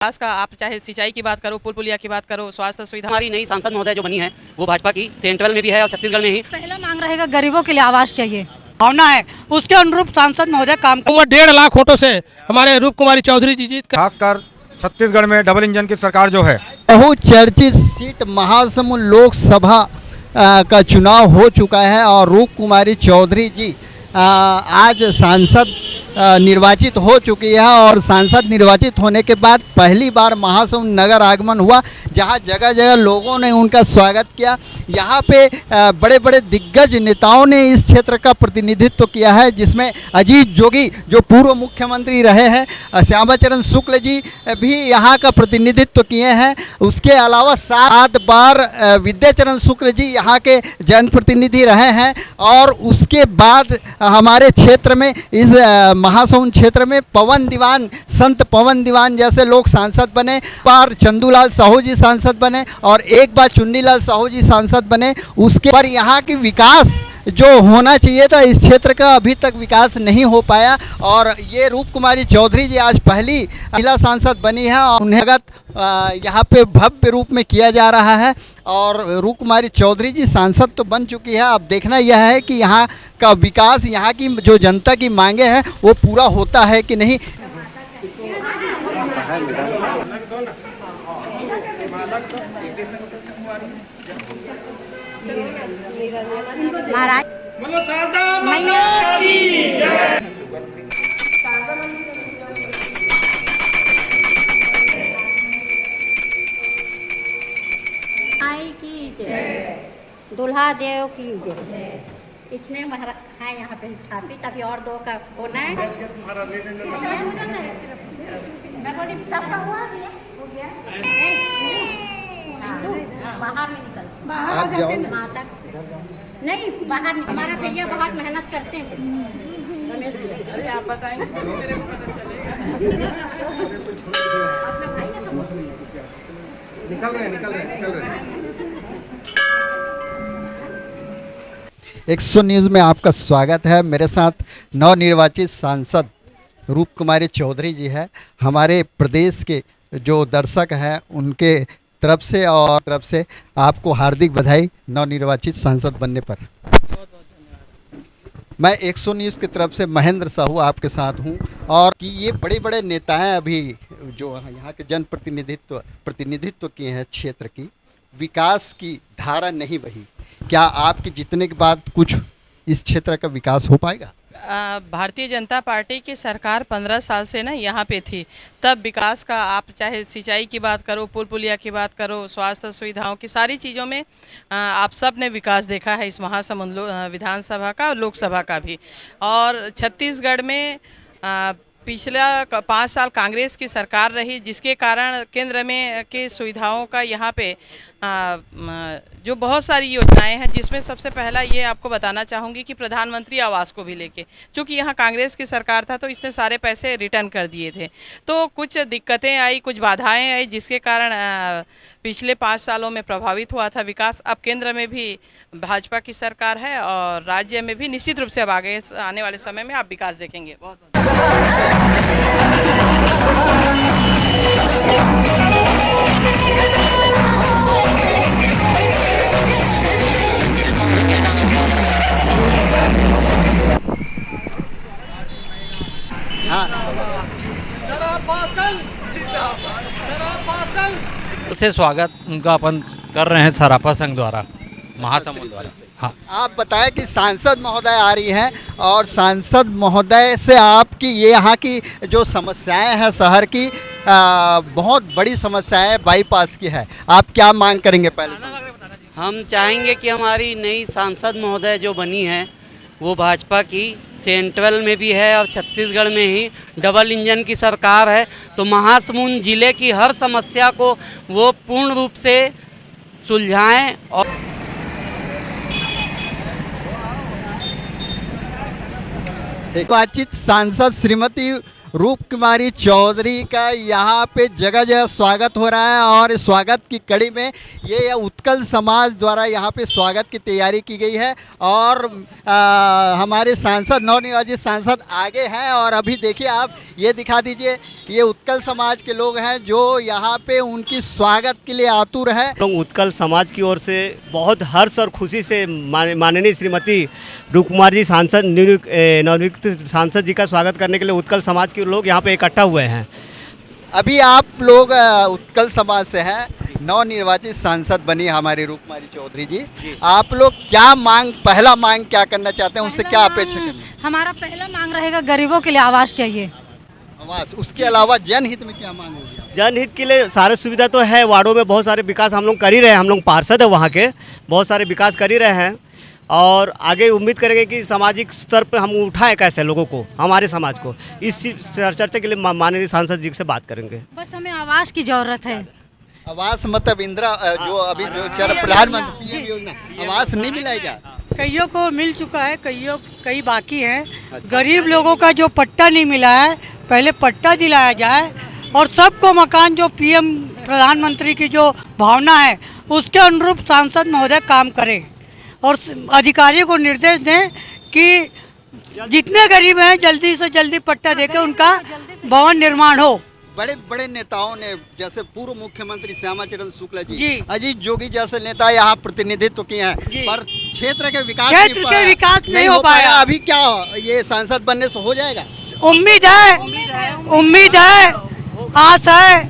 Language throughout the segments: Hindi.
विकास का आप चाहे सिंचाई की बात करो, पुल पुलिया की बात करो, स्वास्थ्य सुविधा। हमारी नई सांसद महोदय जो बनी है वो भाजपा की सेंट्रल में भी है और छत्तीसगढ़ में ही। पहला मांग रहेगा गरीबों के लिए आवास चाहिए, भावना है उसके अनुरूप सांसद महोदय काम कर। 1.5 लाख वोटों से हमारे रूप कुमारी चौधरी जी जीत। खासकर छत्तीसगढ़ में डबल इंजन की सरकार जो है, बहुचर्चित सीट महासमुंद लोकसभा का चुनाव हो चुका है और रूप कुमारी चौधरी जी आज सांसद निर्वाचित हो चुकी है और सांसद निर्वाचित होने के बाद पहली बार महासमुंद नगर आगमन हुआ, जहां जगह जगह लोगों ने उनका स्वागत किया। यहां पे बड़े बड़े दिग्गज नेताओं ने इस क्षेत्र का प्रतिनिधित्व किया है, जिसमें अजीत जोगी जो पूर्व मुख्यमंत्री रहे हैं, श्यामाचरण शुक्ल जी भी यहां का प्रतिनिधित्व किए हैं। उसके अलावा 7 बार विद्याचरण शुक्ल जी यहां के जनप्रतिनिधि रहे हैं और उसके बाद हमारे क्षेत्र में इस महासमुंद क्षेत्र में पवन दीवान, संत पवन दीवान जैसे लोग सांसद बने। बार चंदूलाल साहू जी सांसद बने और एक बार चुन्नीलाल साहू जी सांसद बने। उसके पर यहाँ की विकास जो होना चाहिए था इस क्षेत्र का अभी तक विकास नहीं हो पाया और ये रूप कुमारी चौधरी जी आज पहली महिला सांसद बनी है और उन्हें स्वागत यहाँ पे भव्य रूप में किया जा रहा है। और रूप कुमारी चौधरी जी सांसद तो बन चुकी है, अब देखना यह है कि यहाँ का विकास, यहाँ की जो जनता की मांगे हैं वो पूरा होता है कि नहीं। महाराज आई की जय, दुल्हा देव की जय। इतने महाराज हैं यहाँ पे स्थापित, अभी और 2 का होना है। मैं बोली सबका हुआ हो गया। बाहर में निकल, माता नहीं बाहर, हमारा भैया बहुत मेहनत करते हैं। अरे आप बताएंगे निकल रहे 100 न्यूज़ में आपका स्वागत है। मेरे साथ नवनिर्वाचित सांसद रूप कुमारी चौधरी जी है। हमारे प्रदेश के जो दर्शक हैं उनके तरफ से और तरफ से आपको हार्दिक बधाई नवनिर्वाचित सांसद बनने पर। मैं 100 न्यूज़ की तरफ से महेंद्र साहू आपके साथ हूं और कि ये बड़े बड़े नेता हैं अभी जो यहाँ के प्रतिनिधित्व किए हैं क्षेत्र की, विकास की धारा नहीं बही। क्या आपके जीतने के बाद कुछ इस क्षेत्र का विकास हो पाएगा? भारतीय जनता पार्टी की सरकार 15 साल से ना यहाँ पे थी, तब विकास का आप चाहे सिंचाई की बात करो, पुल पुलिया की बात करो, स्वास्थ्य सुविधाओं की सारी चीज़ों में आप सब ने विकास देखा है इस महासमुंद विधानसभा का, लोकसभा का भी। और छत्तीसगढ़ में पिछला 5 साल कांग्रेस की सरकार रही, जिसके कारण केंद्र में की सुविधाओं का यहाँ पे जो बहुत सारी योजनाएं हैं, जिसमें सबसे पहला ये आपको बताना चाहूँगी कि प्रधानमंत्री आवास को भी लेके, चूँकि यहाँ कांग्रेस की सरकार था तो इसने सारे पैसे रिटर्न कर दिए थे, तो कुछ दिक्कतें आई, कुछ बाधाएं आई, जिसके कारण पिछले 5 सालों में प्रभावित हुआ था विकास। अब केंद्र में भी भाजपा की सरकार है और राज्य में भी निश्चित रूप से अब आगे आने वाले समय में आप विकास देखेंगे। बहुत से स्वागत उनका अपन कर रहे हैं सराफा संघ द्वारा, महासमुंद द्वारा। हाँ, आप बताएं कि सांसद महोदय आ रही हैं और सांसद महोदय से आपकी ये यहाँ की जो समस्याएं हैं शहर की, बहुत बड़ी समस्याएं बाईपास की है, आप क्या मांग करेंगे? पहले हम चाहेंगे कि हमारी नई सांसद महोदय जो बनी है वो भाजपा की सेंट्रल में भी है और छत्तीसगढ़ में ही डबल इंजन की सरकार है, तो महासमुंद जिले की हर समस्या को वो पूर्ण रूप से सुलझाएं। और निर्वाचित सांसद श्रीमती रूप कुमारी चौधरी का यहाँ पे जगह जगह स्वागत हो रहा है और इस स्वागत की कड़ी में ये उत्कल समाज द्वारा यहाँ पे स्वागत की तैयारी की गई है और हमारे सांसद नवनिर्वाचित सांसद आगे हैं और अभी देखिए आप ये दिखा दीजिए ये उत्कल समाज के लोग हैं जो यहाँ पे उनकी स्वागत के लिए आतुर है। लोग उत्कल समाज की ओर से बहुत हर्ष और खुशी से माननीय श्रीमती रूप कुमार जी सांसद नवनियुक्त सांसद जी का स्वागत करने के लिए उत्कल समाज के लोग यहाँ पे इकट्ठा हुए हैं। अभी आप लोग उत्कल समाज से हैं, नवनिर्वाचित सांसद बनी हमारी रूप कुमारी चौधरी जी, आप लोग क्या पहला मांग क्या करना चाहते हैं, उससे क्या अपेक्षा करते हैं? हमारा पहला मांग रहेगा गरीबों के लिए आवास चाहिए। आवास, उसके अलावा जनहित में क्या मांग होगी? जनहित के लिए सारे सुविधा तो है, वार्डों में बहुत सारे विकास हम लोग कर ही रहे हैं, हम लोग पार्षद है वहाँ के, बहुत सारे विकास कर ही रहे हैं और आगे उम्मीद करेंगे कि सामाजिक स्तर पर हम उठाएं कैसे लोगों को, हमारे समाज को, इस चर्चा के लिए माननीय सांसद जी से बात करेंगे। बस हमें आवास की जरूरत है। आवास मतलब इंदिरा जो अभी जो प्रधानमंत्री योजना, आवास नहीं मिला है क्या? कईयों को मिल चुका है, कई बाकी हैं। गरीब लोगों का जो पट्टा नहीं मिला है, पहले पट्टा दिलाया जाए और सबको मकान, जो पीएम प्रधानमंत्री की जो भावना है उसके अनुरूप सांसद महोदय काम करें और अधिकारियों को निर्देश दें कि जितने गरीब हैं जल्दी से जल्दी पट्टा देकर उनका भवन निर्माण हो। बड़े बड़े नेताओं ने, जैसे पूर्व मुख्यमंत्री श्यामाचरण शुक्ला जी, अजीत जोगी जैसे नेता यहाँ प्रतिनिधित्व किए हैं, पर क्षेत्र के विकास नहीं हो पाया। अभी क्या ये सांसद बनने से हो जाएगा? उम्मीद है, आस है,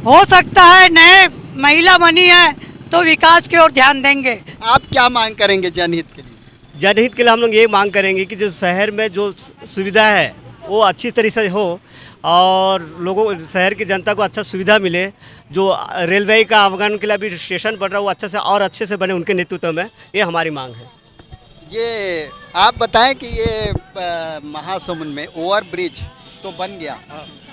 हो सकता है। नए महिला बनी है तो विकास की ओर ध्यान देंगे। आप क्या मांग करेंगे जनहित के लिए? जनहित के लिए हम लोग ये मांग करेंगे कि जो शहर में जो सुविधा है वो अच्छी तरीके से हो और लोगों, शहर की जनता को अच्छा सुविधा मिले। जो रेलवे का आवागमन के लिए अभी स्टेशन बन रहा है वो अच्छा से और अच्छे से बने उनके नेतृत्व में, ये हमारी मांग है। ये आप बताएं कि ये महासमुंद में ओवर ब्रिज तो बन गया,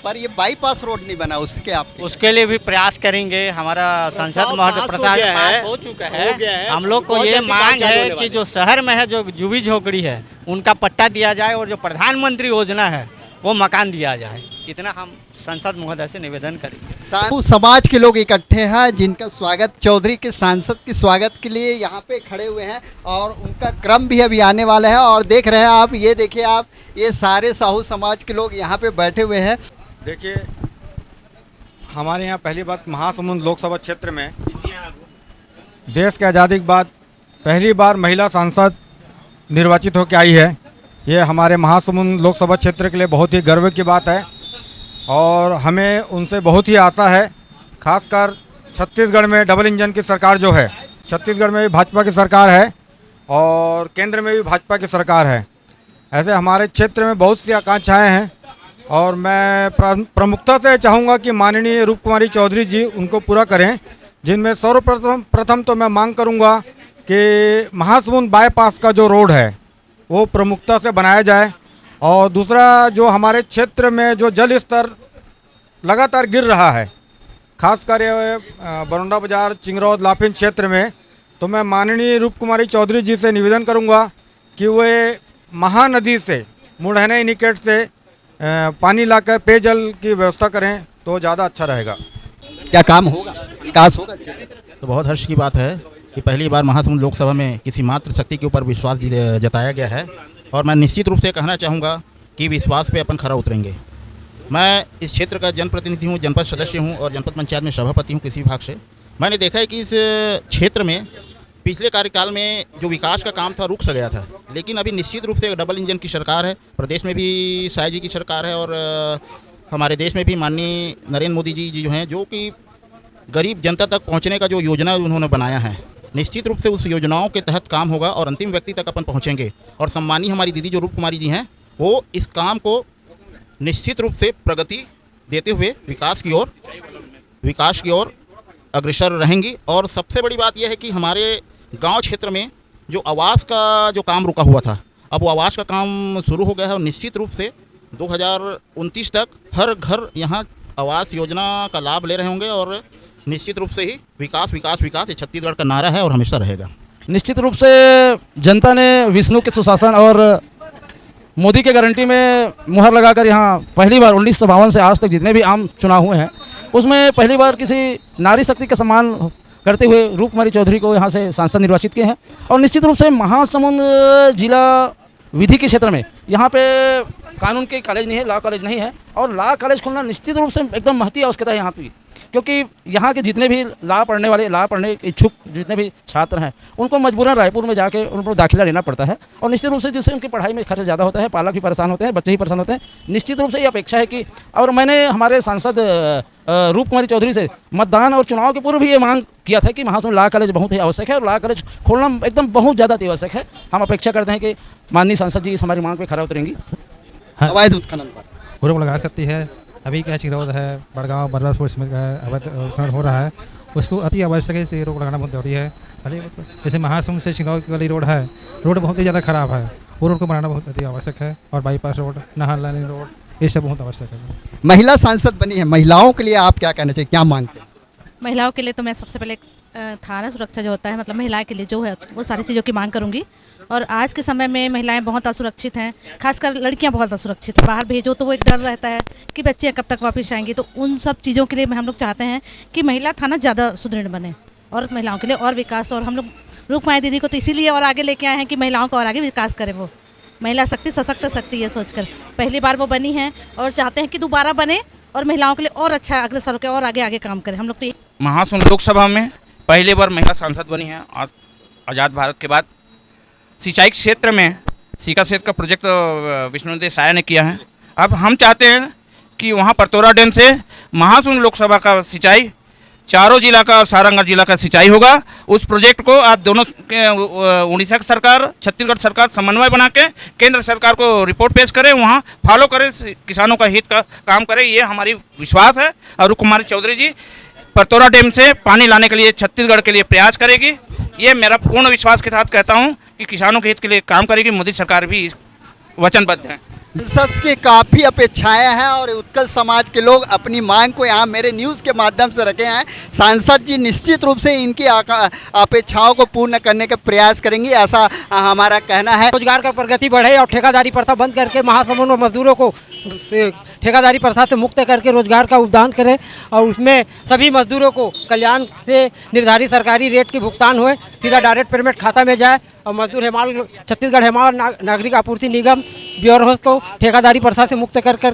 पर ये बाईपास रोड नहीं बना, उसके लिए भी प्रयास करेंगे। हमारा सांसद महोदय प्रसाद हो चुका है। हम लोग को ये मांग है कि जो शहर में है, जो जुबी झोपड़ी है, उनका पट्टा दिया जाए और जो प्रधानमंत्री योजना है वो मकान दिया जाए। इतना हम सांसद महोदय से निवेदन करेंगे। समाज के लोग इकट्ठे हैं जिनका स्वागत चौधरी के सांसद के स्वागत के लिए यहाँ पे खड़े हुए हैं और उनका क्रम भी अभी आने वाला है और देख रहे हैं आप, ये देखिए आप, ये सारे साहू समाज के लोग यहाँ पे बैठे हुए हैं। देखिए, हमारे यहाँ पहली बात, महासमुंद लोकसभा क्षेत्र में देश की आज़ादी के बाद पहली बार महिला सांसद निर्वाचित होकर आई है। ये हमारे महासमुंद लोकसभा क्षेत्र के लिए बहुत ही गर्व की बात है और हमें उनसे बहुत ही आशा है। खासकर छत्तीसगढ़ में डबल इंजन की सरकार जो है, छत्तीसगढ़ में भी भाजपा की सरकार है और केंद्र में भी भाजपा की सरकार है। ऐसे हमारे क्षेत्र में बहुत सी आकांक्षाएं हैं और मैं प्रमुखता से चाहूँगा कि माननीय रूप कुमारी चौधरी जी उनको पूरा करें, जिनमें सर्वप्रथम तो मैं मांग करूँगा कि महासमुंद बाईपास का जो रोड है वो प्रमुखता से बनाया जाए और दूसरा, जो हमारे क्षेत्र में जो जल स्तर लगातार गिर रहा है, खासकर बरौंडा बाजार, चिंगरौद, लाफिन क्षेत्र में, तो मैं माननीय रूप कुमारी चौधरी जी से निवेदन करूंगा कि वे महानदी से, मुढ़हने निकट से पानी लाकर पेयजल की व्यवस्था करें तो ज़्यादा अच्छा रहेगा। क्या काम होगा, विकास होगा? तो बहुत हर्ष की बात है कि पहली बार महासमुंद लोकसभा में किसी मात्र शक्ति के ऊपर विश्वास जताया गया है और मैं निश्चित रूप से कहना चाहूँगा कि विश्वास पे अपन खरा उतरेंगे। मैं इस क्षेत्र का जनप्रतिनिधि हूँ, जनपद सदस्य हूँ और जनपद पंचायत में सभापति हूँ किसी विभाग से। मैंने देखा है कि इस क्षेत्र में पिछले कार्यकाल में जो विकास का काम था रुक सा गया था, लेकिन अभी निश्चित रूप से डबल इंजन की सरकार है, प्रदेश में भी शाह जी की सरकार है और हमारे देश में भी माननीय नरेंद्र मोदी जी जो हैं, जो कि गरीब जनता तक पहुँचने का जो योजना उन्होंने बनाया है, निश्चित रूप से उस योजनाओं के तहत काम होगा और अंतिम व्यक्ति तक अपन पहुंचेंगे। और सम्मानीय हमारी दीदी जो रूप कुमारी जी हैं, वो इस काम को निश्चित रूप से प्रगति देते हुए विकास की ओर अग्रसर रहेंगी। और सबसे बड़ी बात यह है कि हमारे गांव क्षेत्र में जो आवास का जो काम रुका हुआ था, अब वो आवास का काम शुरू हो गया है और निश्चित रूप से 2029 तक हर घर यहाँ आवास योजना का लाभ ले रहे होंगे और निश्चित रूप से ही विकास विकास विकास ये छत्तीसगढ़ का नारा है और हमेशा रहेगा। निश्चित रूप से जनता ने विष्णु के सुशासन और मोदी के गारंटी में मुहर लगाकर यहाँ पहली बार 1952 से आज तक जितने भी आम चुनाव हुए हैं उसमें पहली बार किसी नारी शक्ति का सम्मान करते हुए रूप कुमारी चौधरी को यहाँ से सांसद निर्वाचित किए हैं। और निश्चित रूप से महासमुंद जिला विधि के क्षेत्र में यहाँ पे कानून के कॉलेज नहीं है, लॉ कॉलेज नहीं है, और लॉ कॉलेज खोलना निश्चित रूप से एकदम महती आवश्यकता है यहाँ की, क्योंकि यहाँ के जितने भी लॉ पढ़ने के इच्छुक जितने भी छात्र हैं उनको मजबूरन रायपुर में जाके उनको दाखिला लेना पड़ता है, और निश्चित रूप से जिससे उनकी पढ़ाई में खर्च ज़्यादा होता है, पालक भी परेशान होते हैं, बच्चे ही परेशान होते हैं। निश्चित रूप से ये अपेक्षा है कि, और मैंने हमारे सांसद रूप कुमारी चौधरी से मतदान और चुनाव के पूर्व भी ये मांग किया था कि महासमुंद लॉ कॉलेज बहुत ही आवश्यक है और लॉ कॉलेज खोलना एकदम बहुत ज़्यादा आवश्यक है। हम अपेक्षा करते हैं कि माननीय सांसद जी इस हमारी मांग पर खरा उतरेंगी। अवैध उत्खनन पर रोक लगा सकती है। अभी क्या चिरौद है, बड़गांव बर्रासपुर इसमें अवैध उत्खनन हो रहा है, उसको अति आवश्यक है, रोक लगाना बहुत जरूरी है। जैसे महासमुंद से चिरौद वाली रोड है, रोड बहुत ही ज़्यादा ख़राब है, वो रोड को बनाना बहुत अति आवश्यक है। और बाईपास रोड, नहर लाइन रोड, ये सब बहुत आवश्यक है। महिला सांसद बनी है, महिलाओं के लिए आप क्या कहना चाहिए, क्या मांगते हैं? महिलाओं के लिए तो मैं सबसे पहले थाना सुरक्षा जो होता है, मतलब महिला के लिए जो है वो सारी चीज़ों की मांग करूंगी। और आज के समय में महिलाएं बहुत असुरक्षित हैं, खासकर लड़कियां बहुत असुरक्षित हैं। बाहर भेजो तो वो एक डर रहता है कि बच्चे कब तक वापस आएंगी, तो उन सब चीज़ों के लिए हम लोग चाहते हैं कि महिला थाना ज़्यादा सुदृढ़ बने और महिलाओं के लिए और विकास। और हम लोग रूप कुमारी दीदी को तो इसीलिए और आगे लेके आए हैं कि महिलाओं को और आगे विकास करे। वो महिला शक्ति सशक्त शक्ति ये सोचकर पहली बार वो बनी है और चाहते हैं कि दोबारा बने और महिलाओं के लिए और अच्छा अग्रसर होकर और आगे आगे काम करें। हम लोग तो महासमुंद लोकसभा में पहली बार महिला सांसद बनी है आज़ाद भारत के बाद। सिंचाई क्षेत्र में सीका सेत का प्रोजेक्ट विष्णुदेव साया ने किया है। अब हम चाहते हैं कि वहाँ परतोरा डैम से महासमुंद लोकसभा का सिंचाई चारों जिला का और सारंगढ़ जिला का सिंचाई होगा। उस प्रोजेक्ट को आप दोनों उड़ीसा की सरकार, छत्तीसगढ़ सरकार समन्वय बना के केंद्र सरकार को रिपोर्ट पेश करें, वहाँ फॉलो करें, किसानों का हित का काम करें, ये हमारी विश्वास है। और रूप कुमारी चौधरी जी परतोरा डैम से पानी लाने के लिए छत्तीसगढ़ के लिए प्रयास करेगी, ये मेरा पूर्ण विश्वास के साथ कहता हूँ कि किसानों के हित के लिए काम करेगी। मोदी सरकार भी वचनबद्ध है। सांसद की काफ़ी अपेक्षाएं हैं और उत्कल समाज के लोग अपनी मांग को यहाँ मेरे न्यूज़ के माध्यम से रखे हैं। सांसद जी निश्चित रूप से इनकी अपेक्षाओं को पूर्ण करने का प्रयास करेंगी, ऐसा हमारा कहना है। रोजगार का प्रगति बढ़े और ठेकेदारी प्रथा बंद करके महासमुंद और मजदूरों को ठेकेदारी प्रथा से मुक्त करके रोजगार का उद्यान करें और उसमें सभी मजदूरों को कल्याण से निर्धारित सरकारी रेट की भुगतान हुए, सीधा डायरेक्ट पेमेंट खाता में जाए। और मजदूर हेमाल छत्तीसगढ़ हेमाल नागरिक आपूर्ति निगम ब्यूरो को ठेकेदारी प्रथा से मुक्त कर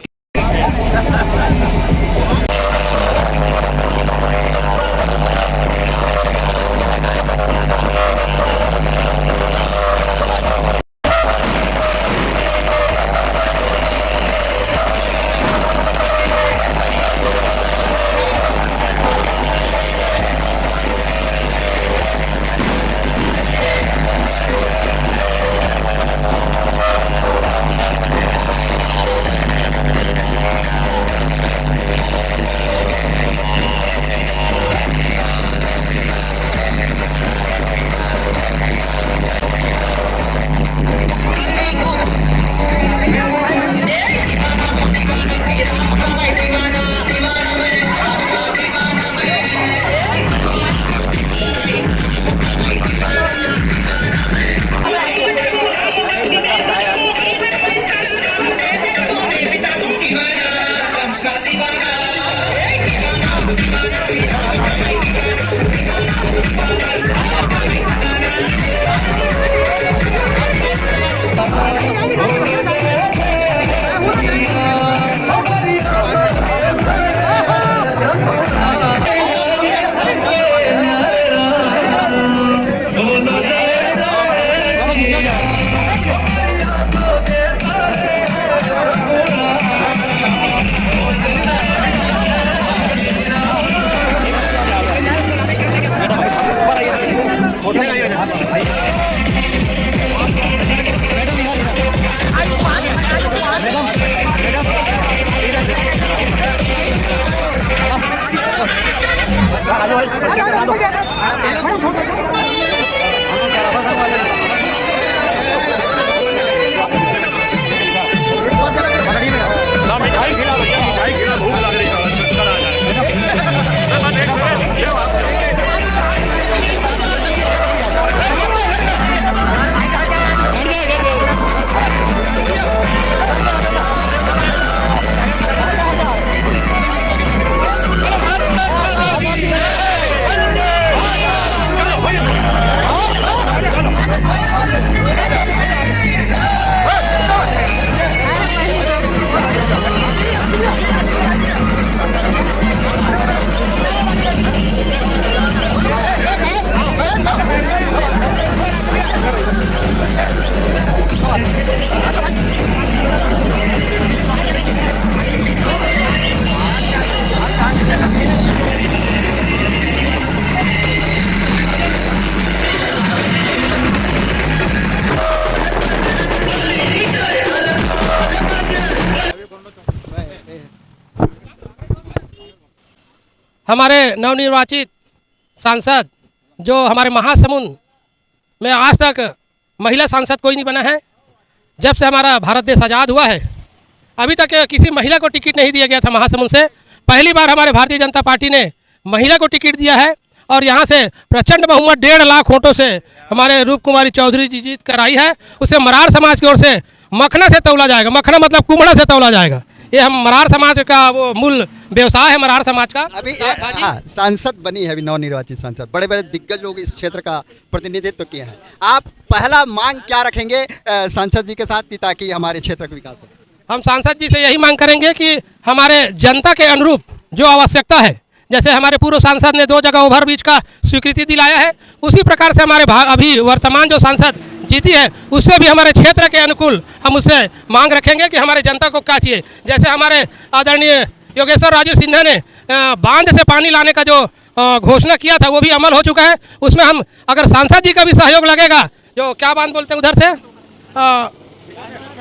हमारे नवनिर्वाचित सांसद जो हमारे महासमुंद में आज तक महिला सांसद कोई नहीं बना है। जब से हमारा भारत देश आज़ाद हुआ है अभी तक किसी महिला को टिकट नहीं दिया गया था महासमुंद से। पहली बार हमारे भारतीय जनता पार्टी ने महिला को टिकट दिया है और यहाँ से प्रचंड बहुमत 1.5 लाख वोटों से हमारे रूप कुमारी चौधरी जी जीत कर आई है। उसे मरार समाज की ओर से मखना से तौला जाएगा, मखना मतलब कुमड़ा से तौला जाएगा। ये हम मरार समाज का वो मूल व्यवसाय है मरार समाज का। अभी सांसद बनी है, अभी नवनिर्वाचित सांसद, बड़े बड़े दिग्गज लोग इस क्षेत्र का प्रतिनिधित्व किए हैं। आप पहला मांग क्या रखेंगे सांसद जी के साथ कि ताकि हमारे क्षेत्र का विकास हो? हम सांसद जी से यही मांग करेंगे कि हमारे जनता के अनुरूप जो आवश्यकता है, जैसे हमारे पूर्व सांसद ने 2 जगह ओवरब्रिज का स्वीकृति दिलाया है, उसी प्रकार से हमारे अभी वर्तमान जो सांसद जीती है उससे भी हमारे क्षेत्र के अनुकूल हम उससे मांग रखेंगे कि हमारे जनता को क्या चाहिए। जैसे हमारे आदरणीय योगेश्वर राजू सिन्हा ने बांध से पानी लाने का जो घोषणा किया था वो भी अमल हो चुका है। उसमें हम अगर सांसद जी का भी सहयोग लगेगा, जो क्या बांध बोलते हैं उधर से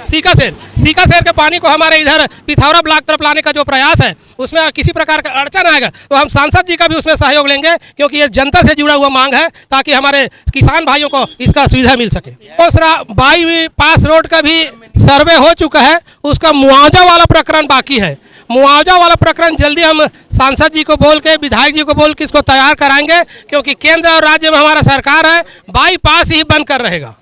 सीका शेर के पानी को हमारे इधर पिथौरा ब्लॉक तरफ लाने का जो प्रयास है उसमें किसी प्रकार का अड़चन आएगा तो हम सांसद जी का भी उसमें सहयोग लेंगे, क्योंकि ये जनता से जुड़ा हुआ मांग है ताकि हमारे किसान भाइयों को इसका सुविधा मिल सके। दूसरा बाईपास रोड का भी सर्वे हो चुका है, उसका मुआवजा वाला प्रकरण बाकी है। मुआवजा वाला प्रकरण जल्दी हम सांसद जी को बोल के, विधायक जी को बोल के इसको तैयार कराएंगे, क्योंकि केंद्र और राज्य में हमारा सरकार है, बाईपास ही बंद कर रहेगा।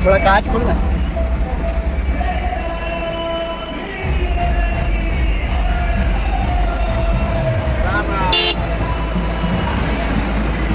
थोड़ा कांच खोलना।